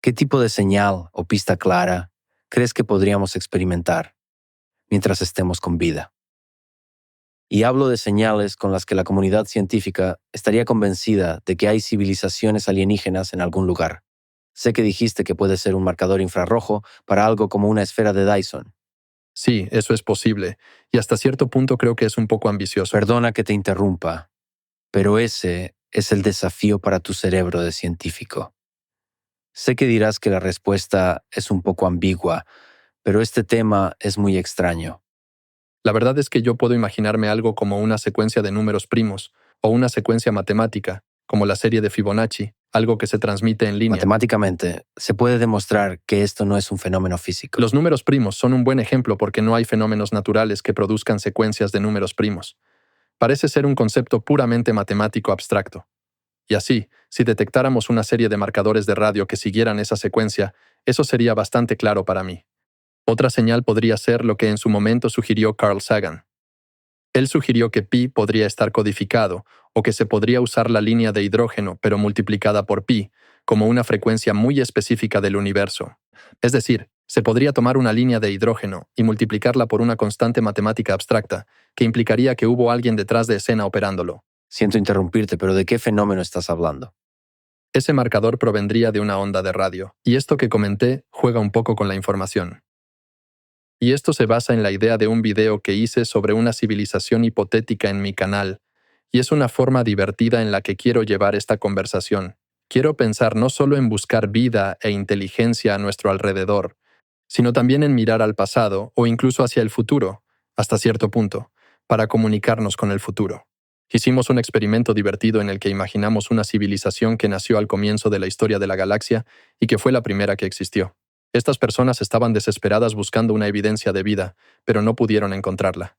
¿Qué tipo de señal o pista clara crees que podríamos experimentar mientras estemos con vida? Y hablo de señales con las que la comunidad científica estaría convencida de que hay civilizaciones alienígenas en algún lugar. Sé que dijiste que puede ser un marcador infrarrojo para algo como una esfera de Dyson. Sí, eso es posible, y hasta cierto punto creo que es un poco ambicioso. Perdona que te interrumpa, pero ese es el desafío para tu cerebro de científico. Sé que dirás que la respuesta es un poco ambigua, pero este tema es muy extraño. La verdad es que yo puedo imaginarme algo como una secuencia de números primos, o una secuencia matemática, como la serie de Fibonacci, algo que se transmite en línea. Matemáticamente, se puede demostrar que esto no es un fenómeno físico. Los números primos son un buen ejemplo porque no hay fenómenos naturales que produzcan secuencias de números primos. Parece ser un concepto puramente matemático abstracto. Y así, si detectáramos una serie de marcadores de radio que siguieran esa secuencia, eso sería bastante claro para mí. Otra señal podría ser lo que en su momento sugirió Carl Sagan. Él sugirió que pi podría estar codificado, o que se podría usar la línea de hidrógeno, pero multiplicada por pi, como una frecuencia muy específica del universo. Es decir, se podría tomar una línea de hidrógeno y multiplicarla por una constante matemática abstracta, que implicaría que hubo alguien detrás de escena operándolo. Siento interrumpirte, pero ¿de qué fenómeno estás hablando? Ese marcador provendría de una onda de radio, y esto que comenté juega un poco con la información. Y esto se basa en la idea de un video que hice sobre una civilización hipotética en mi canal, y es una forma divertida en la que quiero llevar esta conversación. Quiero pensar no solo en buscar vida e inteligencia a nuestro alrededor, sino también en mirar al pasado o incluso hacia el futuro, hasta cierto punto, para comunicarnos con el futuro. Hicimos un experimento divertido en el que imaginamos una civilización que nació al comienzo de la historia de la galaxia y que fue la primera que existió. Estas personas estaban desesperadas buscando una evidencia de vida, pero no pudieron encontrarla.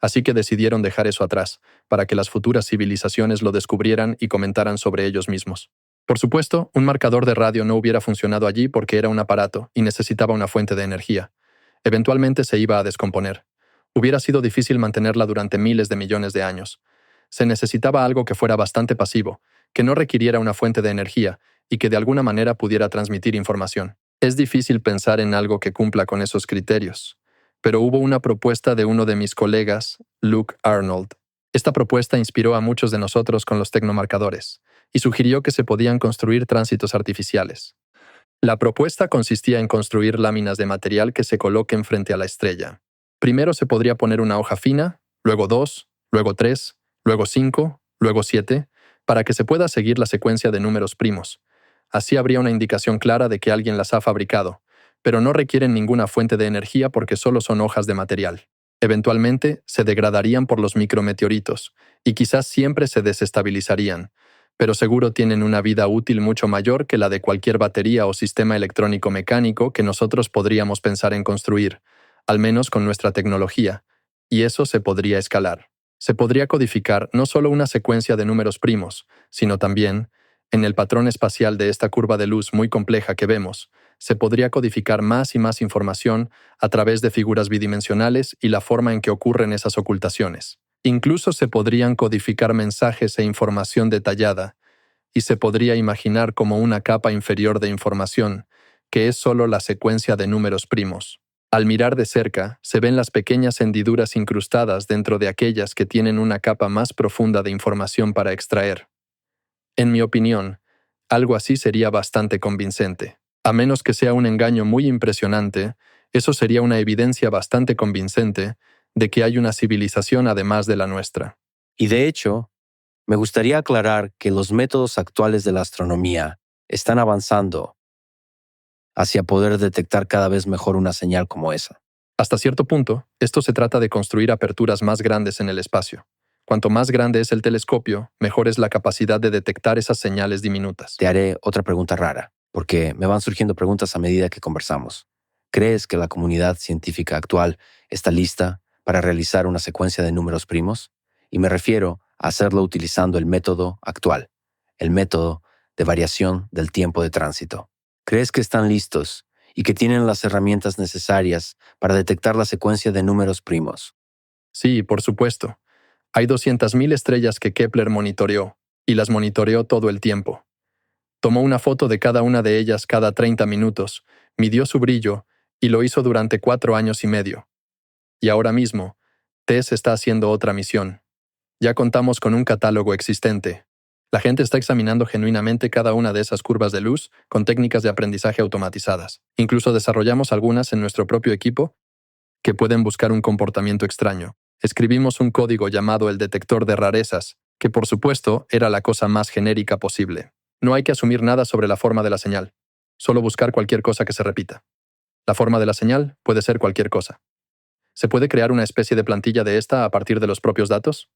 Así que decidieron dejar eso atrás, para que las futuras civilizaciones lo descubrieran y comentaran sobre ellos mismos. Por supuesto, un marcador de radio no hubiera funcionado allí porque era un aparato y necesitaba una fuente de energía. Eventualmente se iba a descomponer. Hubiera sido difícil mantenerla durante miles de millones de años. Se necesitaba algo que fuera bastante pasivo, que no requiriera una fuente de energía y que de alguna manera pudiera transmitir información. Es difícil pensar en algo que cumpla con esos criterios. Pero hubo una propuesta de uno de mis colegas, Luke Arnold. Esta propuesta inspiró a muchos de nosotros con los tecnomarcadores y sugirió que se podían construir tránsitos artificiales. La propuesta consistía en construir láminas de material que se coloquen frente a la estrella. Primero se podría poner una hoja fina, luego 2, luego 3, luego 5, luego 7, para que se pueda seguir la secuencia de números primos. Así habría una indicación clara de que alguien las ha fabricado, pero no requieren ninguna fuente de energía porque solo son hojas de material. Eventualmente, se degradarían por los micrometeoritos, y quizás siempre se desestabilizarían, pero seguro tienen una vida útil mucho mayor que la de cualquier batería o sistema electrónico mecánico que nosotros podríamos pensar en construir, al menos con nuestra tecnología, y eso se podría escalar. Se podría codificar no solo una secuencia de números primos, sino también, en el patrón espacial de esta curva de luz muy compleja que vemos, se podría codificar más y más información a través de figuras bidimensionales y la forma en que ocurren esas ocultaciones. Incluso se podrían codificar mensajes e información detallada, y se podría imaginar como una capa inferior de información, que es solo la secuencia de números primos. Al mirar de cerca, se ven las pequeñas hendiduras incrustadas dentro de aquellas que tienen una capa más profunda de información para extraer. En mi opinión, algo así sería bastante convincente. A menos que sea un engaño muy impresionante, eso sería una evidencia bastante convincente de que hay una civilización además de la nuestra. Y de hecho, me gustaría aclarar que los métodos actuales de la astronomía están avanzando hacia poder detectar cada vez mejor una señal como esa. Hasta cierto punto, esto se trata de construir aperturas más grandes en el espacio. Cuanto más grande es el telescopio, mejor es la capacidad de detectar esas señales diminutas. Te haré otra pregunta rara, porque me van surgiendo preguntas a medida que conversamos. ¿Crees que la comunidad científica actual está lista para realizar una secuencia de números primos? Y me refiero a hacerlo utilizando el método actual, el método de variación del tiempo de tránsito. ¿Crees que están listos y que tienen las herramientas necesarias para detectar la secuencia de números primos? Sí, por supuesto. Hay 200.000 estrellas que Kepler monitoreó, y las monitoreó todo el tiempo. Tomó una foto de cada una de ellas cada 30 minutos, midió su brillo y lo hizo durante 4 años y medio. Y ahora mismo, TESS está haciendo otra misión. Ya contamos con un catálogo existente. La gente está examinando genuinamente cada una de esas curvas de luz con técnicas de aprendizaje automatizadas. Incluso desarrollamos algunas en nuestro propio equipo que pueden buscar un comportamiento extraño. Escribimos un código llamado el detector de rarezas, que por supuesto era la cosa más genérica posible. No hay que asumir nada sobre la forma de la señal, solo buscar cualquier cosa que se repita. La forma de la señal puede ser cualquier cosa. ¿Se puede crear una especie de plantilla de esta a partir de los propios datos?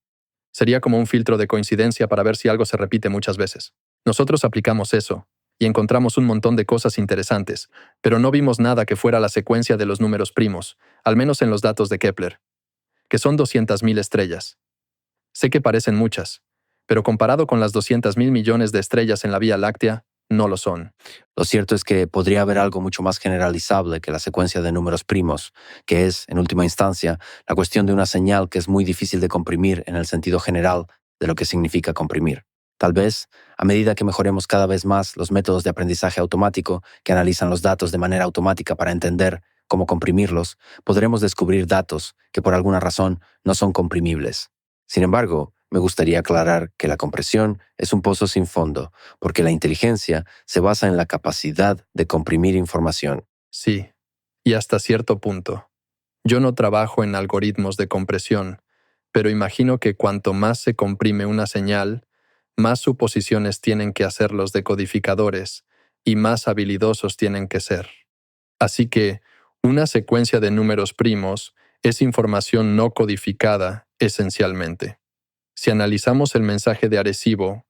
Sería como un filtro de coincidencia para ver si algo se repite muchas veces. Nosotros aplicamos eso, y encontramos un montón de cosas interesantes, pero no vimos nada que fuera la secuencia de los números primos, al menos en los datos de Kepler, que son 200.000 estrellas. Sé que parecen muchas, pero comparado con las 200.000 millones de estrellas en la Vía Láctea, no lo son. Lo cierto es que podría haber algo mucho más generalizable que la secuencia de números primos, que es, en última instancia, la cuestión de una señal que es muy difícil de comprimir en el sentido general de lo que significa comprimir. Tal vez, a medida que mejoremos cada vez más los métodos de aprendizaje automático que analizan los datos de manera automática para entender cómo comprimirlos, podremos descubrir datos que por alguna razón no son comprimibles. Sin embargo, me gustaría aclarar que la compresión es un pozo sin fondo, porque la inteligencia se basa en la capacidad de comprimir información. Sí, y hasta cierto punto. Yo no trabajo en algoritmos de compresión, pero imagino que cuanto más se comprime una señal, más suposiciones tienen que hacer los decodificadores y más habilidosos tienen que ser. Así que, una secuencia de números primos es información no codificada, esencialmente. Si analizamos el mensaje de Arecibo,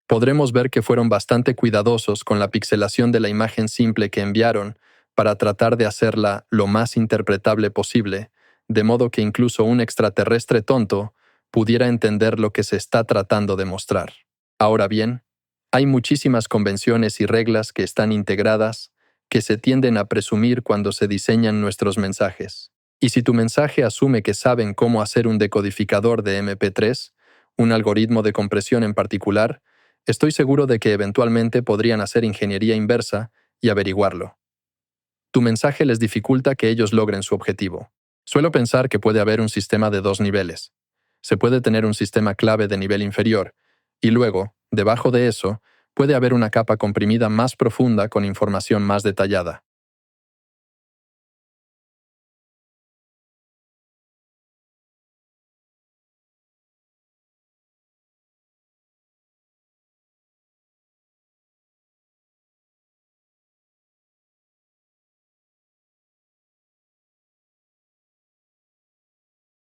podremos ver que fueron bastante cuidadosos con la pixelación de la imagen simple que enviaron para tratar de hacerla lo más interpretable posible, de modo que incluso un extraterrestre tonto pudiera entender lo que se está tratando de mostrar. Ahora bien, hay muchísimas convenciones y reglas que están integradas que se tienden a presumir cuando se diseñan nuestros mensajes. Y si tu mensaje asume que saben cómo hacer un decodificador de MP3, un algoritmo de compresión en particular, estoy seguro de que eventualmente podrían hacer ingeniería inversa y averiguarlo. Tu mensaje les dificulta que ellos logren su objetivo. Suelo pensar que puede haber un sistema de 2 niveles. Se puede tener un sistema clave de nivel inferior, y luego, debajo de eso, puede haber una capa comprimida más profunda con información más detallada.